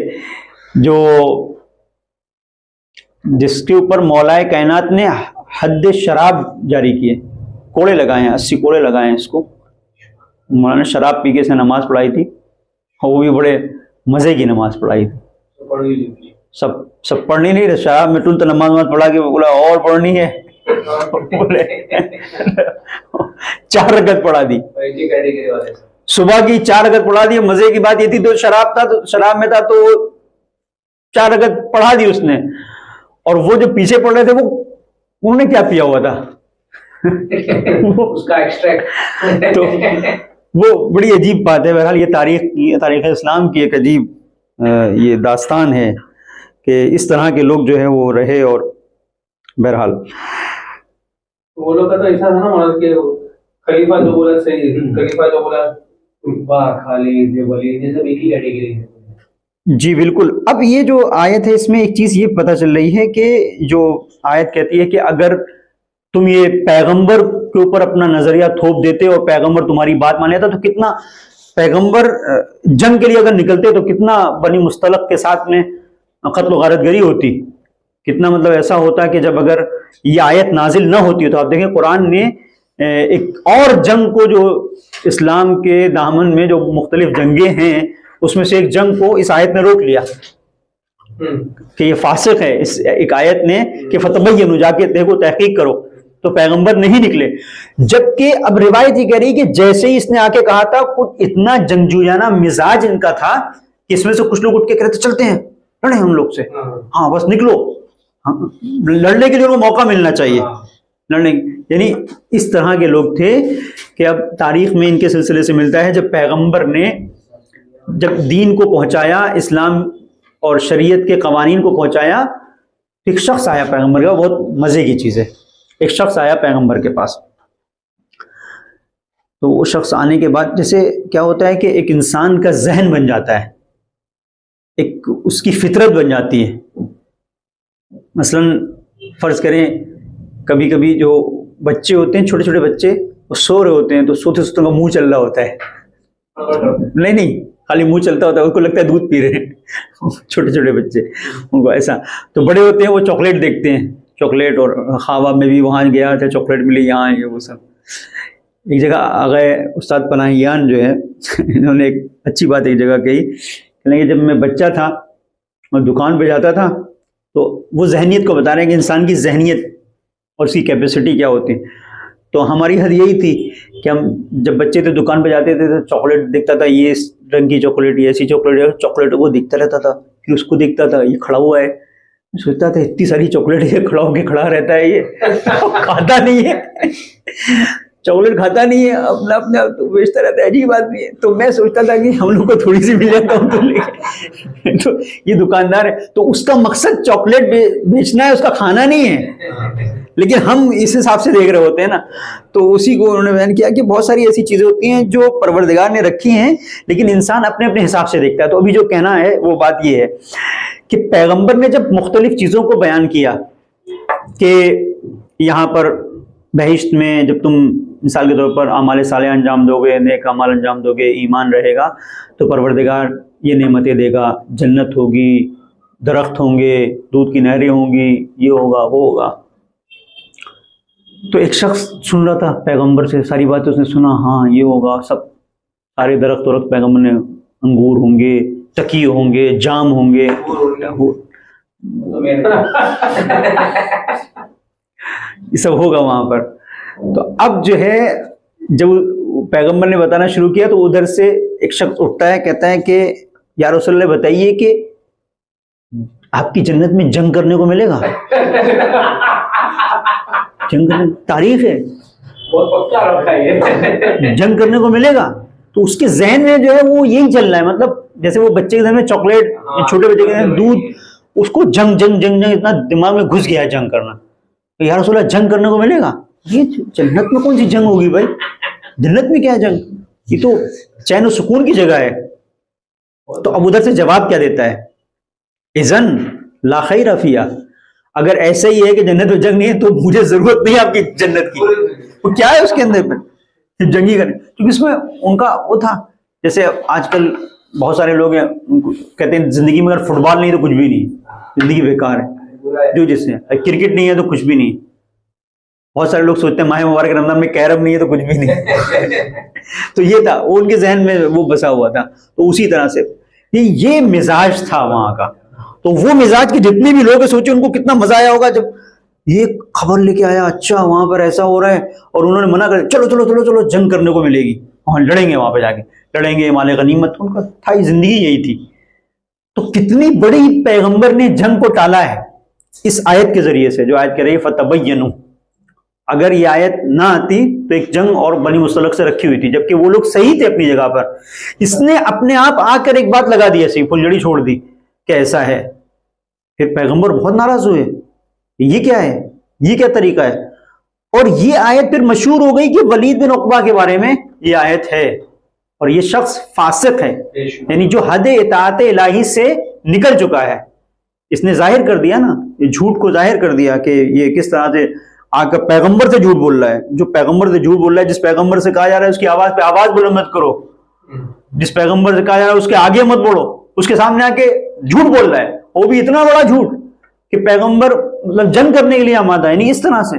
جو جس کے اوپر مولا کائنات نے حد شراب جاری کیے، کوڑے لگائے ہیں، 80 کوڑے لگائے ہیں اس کو۔ مولانا نے شراب پی کے سے نماز پڑھائی تھی، اور وہ بھی بڑے مزے کی نماز پڑھائی تھی، سب پڑھنی نہیں، شراب میں تو نماز پڑھا کے بولا اور پڑھنی ہے، بولے 4 رکعت پڑھا دی، صبح کی 4 رکعت پڑھا دی۔ مزے کی بات یہ تھی تو شراب میں تھا تو 4 رکعت پڑھا دی اس نے، اور وہ جو پیچھے پڑھ رہے تھے وہ انہوں نے کیا پیا ہوا تھا اس کا ایکسٹریکٹ۔ تو وہ بڑی عجیب بات ہے۔ بہرحال یہ تاریخ اسلام کی ایک عجیب یہ داستان ہے کہ اس طرح کے لوگ جو ہے وہ رہے، اور بہرحال وہ لوگ کا تو ایسا تھا نا مولانا کہ خلیفہ جو بولا صحیح، خلیفہ جو بولا خالد ولید، یہ سب ایک ہی کیٹیگری ہے۔ جی بالکل۔ اب یہ جو آیت ہے اس میں ایک چیز یہ پتہ چل رہی ہے کہ جو آیت کہتی ہے کہ اگر تم یہ پیغمبر کے اوپر اپنا نظریہ تھوپ دیتے اور پیغمبر تمہاری بات مان لیتا، تو کتنا پیغمبر جنگ کے لیے اگر نکلتے تو کتنا بنی مستلق کے ساتھ میں قتل و غارت گری ہوتی، کتنا مطلب ایسا ہوتا کہ جب اگر یہ آیت نازل نہ ہوتی تو آپ دیکھیں قرآن نے ایک اور جنگ کو، جو اسلام کے دامن میں جو مختلف جنگیں ہیں اس میں سے ایک جنگ کو اس آیت نے روک لیا کہ یہ فاسق ہے۔ اس ایک آیت نے کہ فتبینوا، جا کے دیکھو، تحقیق کرو، تو پیغمبر نہیں نکلے. جبکہ اب روایت یہ کہہ رہی کہ جیسے ہی اس نے آ کے کہا تھا کچھ اتنا جنگجویانہ مزاج ان کا تھا کہ اس میں سے کچھ لوگ اٹھ کے کہہ رہے تھے چلتے ہیں لڑیں ہم لوگ سے, ہاں بس نکلو, لڑنے کے لیے ان کو موقع ملنا چاہیے لڑنے. یعنی اس طرح کے لوگ تھے کہ اب تاریخ میں ان کے سلسلے سے ملتا ہے جب پیغمبر نے جب دین کو پہنچایا, اسلام اور شریعت کے قوانین کو پہنچایا, ایک شخص آیا پیغمبر کا, بہت مزے کی چیز ہے, ایک شخص آیا پیغمبر کے پاس. تو وہ شخص آنے کے بعد جیسے کیا ہوتا ہے کہ ایک انسان کا ذہن بن جاتا ہے, ایک اس کی فطرت بن جاتی ہے. مثلا فرض کریں کبھی کبھی جو بچے ہوتے ہیں, چھوٹے چھوٹے بچے, وہ سو رہے ہوتے ہیں تو سوتے سوتے کا منہ چل رہا ہوتا ہے, نہیں خالی منہ چلتا ہوتا ہے, اس کو لگتا ہے دودھ پی رہے ہیں. چھوٹے چھوٹے بچے ان کو ایسا. تو بڑے ہوتے ہیں وہ چاکلیٹ دیکھتے ہیں, چاکلیٹ, اور خواب میں بھی وہاں گیا تھا چاکلیٹ ملی, یہاں یہ وہ سب. ایک جگہ آگئے استاد پناہیان جو ہے انہوں نے ایک اچھی بات ایک جگہ کہی, کہ جب میں بچہ تھا اور دکان پہ جاتا تھا تو وہ ذہنیت کو بتا رہے ہیں کہ انسان کی ذہنیت اور اس کی کیپیسٹی کیا ہوتی ہے. تو ہماری حد یہی تھی کہ ہم جب بچے تھے دکان پہ جاتے تھے تو چاکلیٹ دکھتا تھا, یہ اس رنگ کی چاکلیٹ, یہ ایسی چاکلیٹ, چاکلیٹ وہ دکھتا رہتا تھا. پھر اس کو دیکھتا تھا یہ کھڑا ہوا ہے, سوچتا تھا اتنی ساری چاکلیٹ یہ کھڑا ہو کے کھڑا رہتا ہے, یہ کھاتا نہیں ہے, چاکلیٹ کھاتا نہیں ہے, اپنا اپنے آپ تو بیچتا رہتا ہے, عجیب بات نہیں ہے. تو میں سوچتا تھا کہ ہم لوگ کو تھوڑی سی مل جاتا ہوں تو لے کے. تو یہ دکاندار ہے تو اس کا مقصد چاکلیٹ بیچنا ہے, اس کا کھانا نہیں ہے, لیکن ہم اس حساب سے دیکھ رہے ہوتے ہیں نا. تو اسی کو انہوں نے بیان کیا کہ بہت ساری ایسی چیزیں ہوتی ہیں جو پروردگار نے رکھی ہیں, لیکن انسان اپنے اپنے حساب سے دیکھتا ہے. تو ابھی جو کہنا ہے وہ بات یہ ہے کہ پیغمبر نے جب مختلف چیزوں کو بیان کیا کہ یہاں پر بہشت میں جب تم مثال کے طور پر اعمال صالحہ انجام دو گے, نیک اعمال انجام دو گے, ایمان رہے گا, تو پروردگار یہ نعمتیں دے گا, جنت ہوگی, درخت ہوں گے, دودھ کی نہریں ہوں گی, یہ ہوگا وہ ہوگا. تو ایک شخص سن رہا تھا پیغمبر سے ساری باتیں, اس نے سنا ہاں یہ ہوگا, سب سارے درخت ورخت پیغمبر نے, انگور ہوں گے, تکی ہوں گے, جام ہوں گے, یہ سب ہوگا وہاں پر. تو اب جو ہے جب پیغمبر نے بتانا شروع کیا تو ادھر سے ایک شخص اٹھتا ہے, کہتا ہے کہ یا رسول اللہ بتائیے کہ آپ کی جنت میں جنگ کرنے کو ملے گا. جنگ تاریخ ہے, جنگ کرنے کو ملے گا. تو اس کے ذہن میں جو ہے وہ یہی چل رہا ہے, مطلب جیسے وہ بچے کے ذہن میں چاکلیٹ, چھوٹے بچے کے ذہن میں دودھ, اس کو جنگ جنگ جنگ جنگ اتنا دماغ میں گھس گیا ہے جنگ کرنا. تو یا رسول اللہ جنگ کرنے کو ملے گا, یہ جنت میں کون سی جنگ ہوگی بھائی, جنت میں کیا جنگ, یہ تو چین و سکون کی جگہ ہے. تو اب ادھر سے جواب کیا دیتا ہے, اذن لا خیر فیہا, اگر ایسا ہی ہے کہ جنت میں جنگ نہیں ہے تو مجھے ضرورت نہیں آپ کی جنت کی. وہ کیا ہے اس کے اندر پھر جنگی کرنے, کیونکہ اس میں ان کا وہ تھا, جیسے آج کل بہت سارے لوگ ہیں کہتے ہیں زندگی میں اگر فٹ بال نہیں تو کچھ بھی نہیں, زندگی بیکار ہے. جو جس سے کرکٹ نہیں ہے تو کچھ بھی نہیں. بہت سارے لوگ سوچتے ہیں ماہ مبارک رمضان میں کیرم نہیں ہے تو کچھ بھی نہیں. تو یہ تھا, وہ ان کے ذہن میں وہ بسا ہوا تھا. تو اسی طرح سے یہ مزاج تھا وہاں کا. تو وہ مزاج کے جتنے بھی لوگ ہیں سوچے ان کو کتنا مزہ آیا ہوگا جب یہ خبر لے کے آیا, اچھا وہاں پر ایسا ہو رہا ہے, اور انہوں نے منع کر چلو چلو چلو چلو جنگ کرنے کو ملے گی, وہاں لڑیں گے, وہاں پہ جا کے لڑیں گے, مال غنیمت. ان کا تھا زندگی یہی تھی. تو کتنی بڑی پیغمبر نے جنگ کو ٹالا ہے اس آیت کے ذریعے سے, جو آیت کہہ رہی ہے فتبینوا. اگر یہ آیت نہ آتی تو ایک جنگ اور بنی مصطلق سے رکھی ہوئی تھی, جبکہ وہ لوگ صحیح تھے اپنی جگہ پر. اس نے اپنے آپ آ کر ایک بات لگا دی, ایسی پھلجڑی چھوڑ دی کہ ایسا ہے. پھر پیغمبر بہت ناراض ہوئے, یہ کیا ہے, یہ کیا طریقہ ہے. اور یہ آیت پھر مشہور ہو گئی کہ ولید بن عقبہ کے بارے میں یہ آیت ہے, اور یہ شخص فاسق ہے, یعنی جو حد اطاعت الہی سے نکل چکا ہے. اس نے ظاہر کر دیا نا, یہ جھوٹ کو ظاہر کر دیا کہ یہ کس طرح سے آ کر پیغمبر سے جھوٹ بول رہا ہے. جو پیغمبر سے جھوٹ بول رہا ہے, جس پیغمبر سے کہا جا رہا ہے اس کی آواز پہ آواز بلند مت کرو, جس پیغمبر سے کہا جا رہا ہے اس کے آگے مت بڑھو, اس کے سامنے آ کے جھوٹ بول رہا ہے, وہ بھی اتنا بڑا جھوٹ کہ پیغمبر مطلب جنگ کرنے کے لیے آمادہ ہے, نہیں اس طرح سے.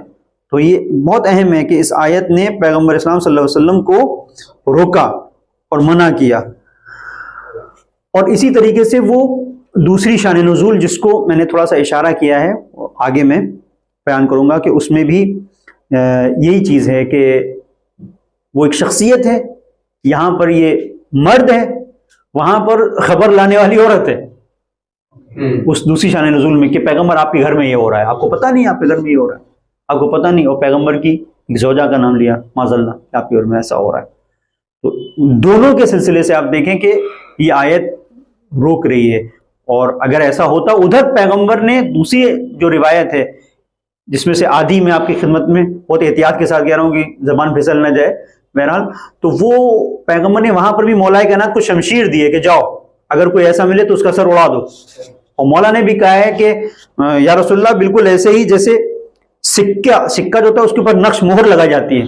تو یہ بہت اہم ہے کہ اس آیت نے پیغمبر اسلام صلی اللہ علیہ وسلم کو روکا اور منع کیا. اور اسی طریقے سے وہ دوسری شان نزول جس کو میں نے تھوڑا سا اشارہ کیا ہے, آگے میں بیان کروں گا کہ اس میں بھی یہی چیز ہے کہ وہ ایک شخصیت ہے، یہاں پر یہ مرد ہے، وہاں پر خبر لانے والی عورت ہے، اس دوسری شان نزول میں کہ پیغمبر آپ کے گھر میں یہ ہو رہا ہے، آپ کو پتہ نہیں آپ کے گھر میں یہ ہو رہا ہے، آپ کو پتہ نہیں، اور پیغمبر کی ایک زوجہ کا نام لیا معاذ اللہ کہ آپ کے گھر میں ایسا ہو رہا ہے۔ تو دونوں کے سلسلے سے آپ دیکھیں کہ یہ آیت روک رہی ہے، اور اگر ایسا ہوتا ادھر پیغمبر نے دوسری جو روایت ہے جس میں سے آدھی میں آپ کی خدمت میں بہت احتیاط کے ساتھ کہہ رہا ہوں کہ زبان پھسل نہ جائے، بہرحال تو وہ پیغمبر نے وہاں پر بھی مولا کائنات کو شمشیر دی ہے کہ جاؤ اگر کوئی ایسا ملے تو اس کا سر اڑا دو، اور مولا نے بھی کہا ہے کہ یا رسول اللہ بالکل ایسے ہی جیسے سکہ جو ہوتا ہے اس کے اوپر نقش مہر لگائی جاتی ہے،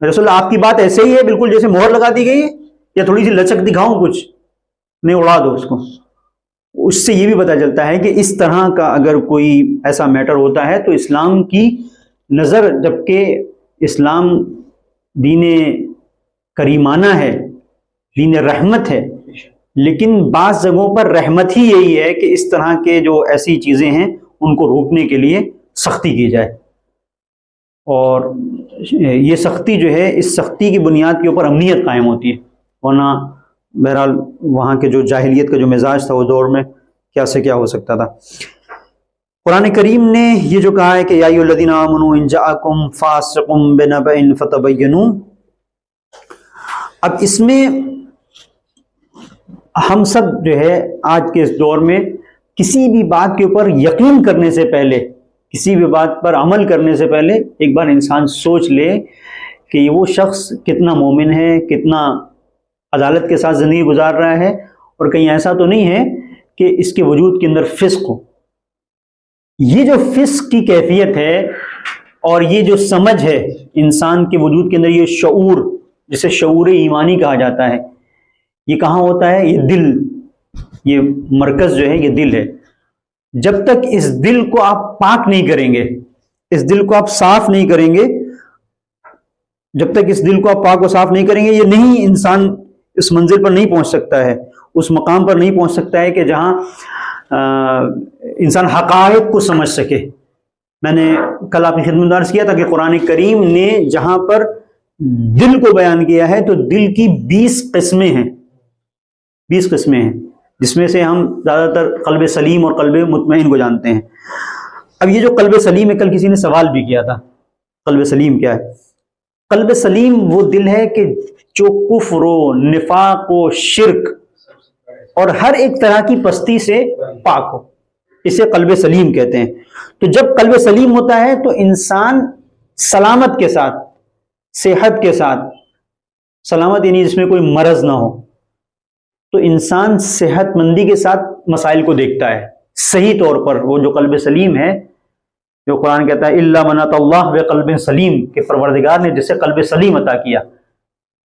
رسول اللہ آپ کی بات ایسے ہی ہے بالکل جیسے مہر لگا دی گئی ہے، یا تھوڑی سی لچک دکھاؤں کچھ نہیں، اڑا دو اس کو۔ اس سے یہ بھی پتہ چلتا ہے کہ اس طرح کا اگر کوئی ایسا میٹر ہوتا ہے تو اسلام کی نظر، جبکہ اسلام دین کریمانہ ہے، دین رحمت ہے، لیکن بعض جگہوں پر رحمت ہی یہی ہے کہ اس طرح کے جو ایسی چیزیں ہیں ان کو روکنے کے لیے سختی کی جائے، اور یہ سختی جو ہے اس سختی کی بنیاد کے اوپر امنیت قائم ہوتی ہے، ورنہ بہرحال وہاں کے جو جاہلیت کا جو مزاج تھا اس دور میں کیا سے کیا ہو سکتا تھا۔ قرآن کریم نے یہ جو کہا ہے کہ یا ایھا الذین آمنوا ان جاءکم فاسق بنبأ فتبینوا، اب اس میں ہم سب جو ہے آج کے اس دور میں کسی بھی بات کے اوپر یقین کرنے سے پہلے، کسی بھی بات پر عمل کرنے سے پہلے ایک بار انسان سوچ لے کہ وہ شخص کتنا مومن ہے، کتنا عدالت کے ساتھ زندگی گزار رہا ہے، اور کہیں ایسا تو نہیں ہے کہ اس کے وجود کے اندر فسق ہو۔ یہ جو فسق کی کیفیت ہے اور یہ جو سمجھ ہے انسان کے وجود کے اندر، یہ شعور جسے شعور ایمانی کہا جاتا ہے، یہ کہاں ہوتا ہے؟ یہ دل، یہ مرکز جو ہے یہ دل ہے۔ جب تک اس دل کو آپ پاک نہیں کریں گے، اس دل کو آپ صاف نہیں کریں گے، جب تک اس دل کو آپ پاک و صاف نہیں کریں گے، یہ نہیں، انسان اس منزل پر نہیں پہنچ سکتا ہے، اس مقام پر نہیں پہنچ سکتا ہے کہ جہاں انسان حقائق کو سمجھ سکے۔ میں نے کل آپ کی خدمت میں عرض کیا تھا کہ قرآن کریم نے جہاں پر دل کو بیان کیا ہے تو دل کی 20 قسمیں ہیں، 20 قسمیں ہیں، جس میں سے ہم زیادہ تر قلب سلیم اور قلب مطمئن کو جانتے ہیں۔ اب یہ جو قلب سلیم ہے، کل کسی نے سوال بھی کیا تھا قلب سلیم کیا ہے؟ قلب سلیم وہ دل ہے کہ جو کفر و نفاق و شرک اور ہر ایک طرح کی پستی سے پاک ہو، اسے قلب سلیم کہتے ہیں۔ تو جب قلب سلیم ہوتا ہے تو انسان سلامت کے ساتھ، صحت کے ساتھ، سلامت یعنی جس میں کوئی مرض نہ ہو، تو انسان صحت مندی کے ساتھ مسائل کو دیکھتا ہے صحیح طور پر۔ وہ جو قلب سلیم ہے، جو قرآن کہتا ہے الا من اتی اللہ بقلب سلیم، کہ پروردگار نے جسے قلب سلیم عطا کیا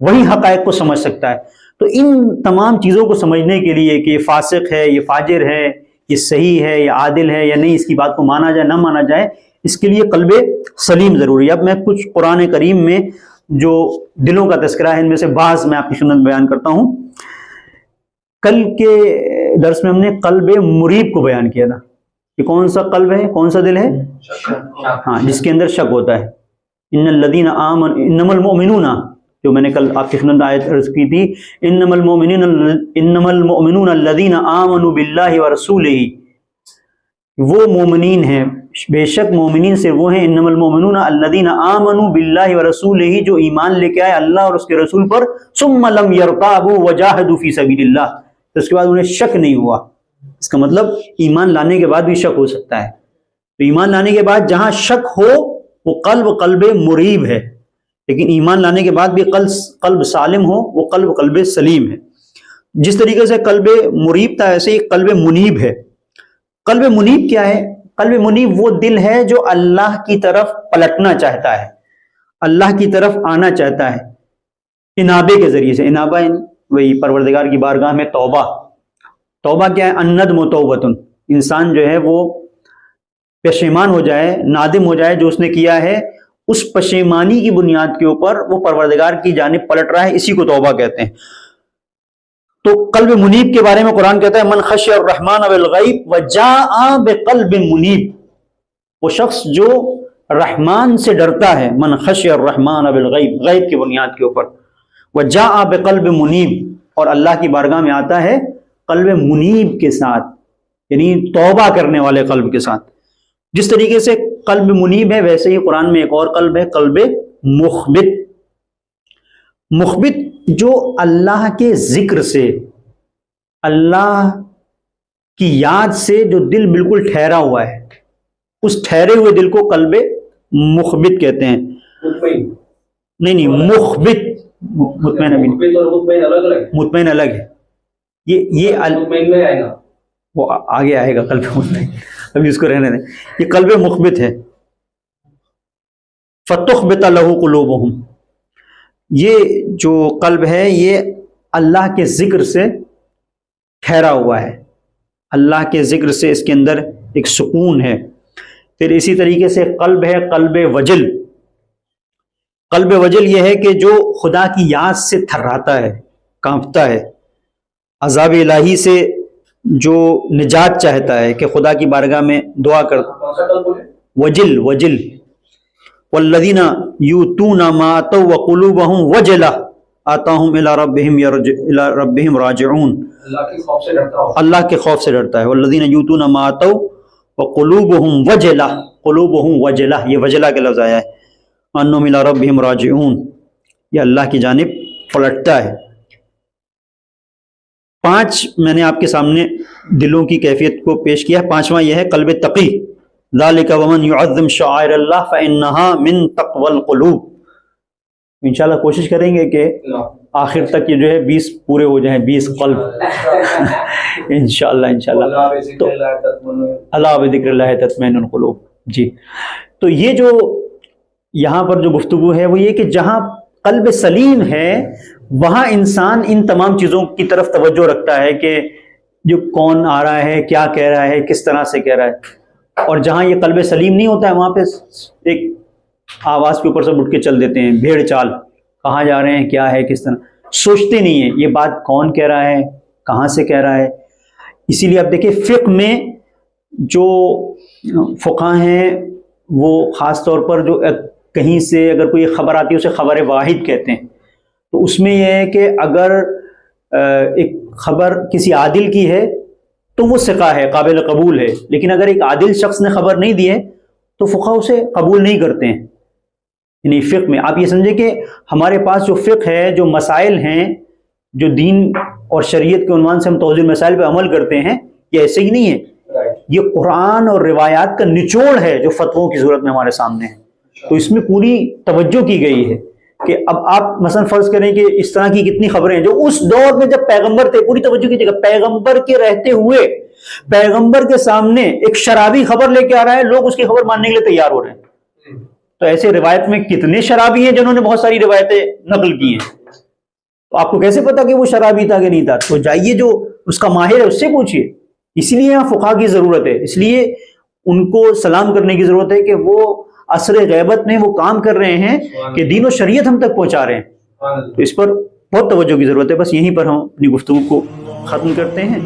وہی حقائق کو سمجھ سکتا ہے۔ تو ان تمام چیزوں کو سمجھنے کے لیے کہ یہ فاسق ہے، یہ فاجر ہے، یہ صحیح ہے، یہ عادل ہے یا نہیں، اس کی بات کو مانا جائے نہ مانا جائے، اس کے لیے قلب سلیم ضروری ہے۔ اب میں کچھ قرآن کریم میں جو دلوں کا تذکرہ ہے ان میں سے بعض میں آپ کی خدمت بیان کرتا ہوں۔ کل کے درس میں ہم نے قلب مریب کو بیان کیا تھا کہ کون سا قلب ہے، کون سا دل ہے؟ ہاں، جس کے اندر شک ہوتا ہے۔ ان الذین آمنوا انما المؤمنون، جو میں نے کل آپ کی خدمت میں آیت عرض کی تھی، انما المؤمنون الذین آمنوا باللہ ورسولہ، وہ مومنین ہیں، بے شک مومنین سے وہ ہیں، انما المؤمنون الذین آمنوا باللہ ورسولہ، جو ایمان لے کے آئے اللہ اور اس کے رسول پر، ثم لم یرتابوا وجاہدوا فی سبیل اللہ، تو اس کے بعد انہیں شک نہیں ہوا۔ اس کا مطلب ایمان لانے کے بعد بھی شک ہو سکتا ہے، تو ایمان لانے کے بعد جہاں شک ہو وہ قلب مریب ہے، لیکن ایمان لانے کے بعد بھی قلب سالم ہو وہ قلب سلیم ہے۔ جس طریقے سے قلب مریب تھا ایسے ہی قلب منیب ہے۔ قلب منیب کیا ہے؟ قلب منیب وہ دل ہے جو اللہ کی طرف پلٹنا چاہتا ہے، اللہ کی طرف آنا چاہتا ہے انابے کے ذریعے سے۔ انابہ یعنی وہی پروردگار کی بارگاہ میں توبہ۔ توبہ کیا ہے؟ الندم و توبۃ، انسان جو ہے وہ پشیمان ہو جائے، نادم ہو جائے جو اس نے کیا ہے، اس پشیمانی کی بنیاد کے اوپر وہ پروردگار کی جانب پلٹ رہا ہے، اسی کو توبہ کہتے ہیں۔ تو قلب منیب کے بارے میں قرآن کہتا ہے من خشی الرحمن بالغیب وجاء بقلب منیب، وہ شخص جو رحمان سے ڈرتا ہے، من خشی الرحمن بالغیب، غیب کی بنیاد کے اوپر، وجاء بقلب منیب، اور اللہ کی بارگاہ میں آتا ہے قلب منیب کے ساتھ، یعنی توبہ کرنے والے قلب کے ساتھ۔ جس طریقے سے قلب منیب ہے ویسے ہی قرآن میں ایک اور قلب ہے، قلب مخبت۔ مخبت جو اللہ کے ذکر سے، اللہ کی یاد سے جو دل بالکل ٹھہرا ہوا ہے، اس ٹھہرے ہوئے دل کو قلب مخبت کہتے ہیں۔ مطمئن نہیں مخبت، مطمئن ابھی نہیں، مطمئن اور مطمئن الگ الگ ہے۔ مطمئن الگ ہے، یہ مطمئن میں آئے گا، وہ آگے آئے گا قلب مطمئن، ابھی اس کو رہنے دیں۔ یہ قلب مخبت ہے، فتخبت لہ قلوبہم، یہ جو قلب ہے یہ اللہ کے ذکر سے ٹھہرا ہوا ہے، اللہ کے ذکر سے اس کے اندر ایک سکون ہے۔ پھر اسی طریقے سے قلب ہے قلب وجل۔ قلب وجل یہ ہے کہ جو خدا کی یاد سے تھراتا ہے، کانپتا ہے، عذاب الہی سے جو نجات چاہتا ہے، کہ خدا کی بارگاہ میں دعا کرتا، کون سا قلب بولے؟ وجل وجل، والذین یؤتون ما آتوا وقلوبہم وجلہ آتاہم الی ربہم راجعون، اللہ کے خوف سے ڈرتا ہو، اللہ کے خوف سے ڈرتا ہے۔ والذین یؤتون ما آتوا وقلوبہم وجلہ، قلوبہم وجلہ، یہ وجلہ کا لفظ آیا ہے، انہم الی ربہم راجعون، یہ اللہ کی جانب پلٹتا ہے۔ 5 میں نے آپ کے سامنے دلوں کی کیفیت کو پیش کیا۔ 5واں یہ ہے قلب تقی، ذالک ومن یعظم شعائر اللہ فانہا من تقوی القلوب۔ انشاءاللہ کوشش کریں گے کہ آخر تک یہ جو ہے 20 پورے ہو جائیں، 20 قلب انشاءاللہ تو اللہ بذکر اللہ تطمئن القلوب۔ جی، تو یہ جو یہاں پر جو گفتگو ہے وہ یہ کہ جہاں قلب سلیم ہے وہاں انسان ان تمام چیزوں کی طرف توجہ رکھتا ہے کہ جو کون آ رہا ہے، کیا کہہ رہا ہے، کس طرح سے کہہ رہا ہے۔ اور جہاں یہ قلب سلیم نہیں ہوتا ہے وہاں پہ ایک آواز کے اوپر سے اٹھ کے چل دیتے ہیں، بھیڑ چال، کہاں جا رہے ہیں، کیا ہے، کس طرح، سوچتے نہیں ہیں یہ بات کون کہہ رہا ہے، کہاں سے کہہ رہا ہے۔ اسی لیے آپ دیکھیں فقہ میں جو فقہاء ہیں وہ خاص طور پر جو کہیں سے اگر کوئی خبر آتی ہے اسے خبر واحد کہتے ہیں، تو اس میں یہ ہے کہ اگر ایک خبر کسی عادل کی ہے تو وہ ثقہ ہے، قابل قبول ہے، لیکن اگر ایک عادل شخص نے خبر نہیں دی ہے تو فقہاء اسے قبول نہیں کرتے ہیں۔ یعنی فقہ میں آپ یہ سمجھیں کہ ہمارے پاس جو فقہ ہے، جو مسائل ہیں، جو دین اور شریعت کے عنوان سے ہم توضیح مسائل پہ عمل کرتے ہیں، یہ ایسے ہی نہیں ہے، یہ قرآن اور روایات کا نچوڑ ہے جو فتووں کی صورت میں ہمارے سامنے ہے۔ تو اس میں پوری توجہ کی گئی ہے کہ اب آپ مثلا فرض کریں کہ اس طرح کی کتنی خبریں ہیں جو اس دور میں جب پیغمبر تھے، پوری توجہ کیجیے گا، پیغمبر کے رہتے ہوئے پیغمبر کے سامنے ایک شرابی خبر لے کے آ رہا ہے، لوگ اس کی خبر ماننے کے لیے تیار ہو رہے ہیں۔ تو ایسے روایت میں کتنے شرابی ہیں جنہوں نے بہت ساری روایتیں نقل کی ہیں، تو آپ کو کیسے پتا کہ وہ شرابی تھا کہ نہیں تھا؟ تو جائیے جو اس کا ماہر ہے اس سے پوچھیے۔ اسی لیے یہاں فقہاء کی ضرورت ہے، اس لیے ان کو سلام کرنے کی ضرورت ہے کہ وہ عصر غیبت میں وہ کام کر رہے ہیں کہ دین و شریعت ہم تک پہنچا رہے ہیں۔ تو اس پر بہت توجہ کی ضرورت ہے۔ بس یہیں پر ہم اپنی گفتگو کو ختم کرتے ہیں۔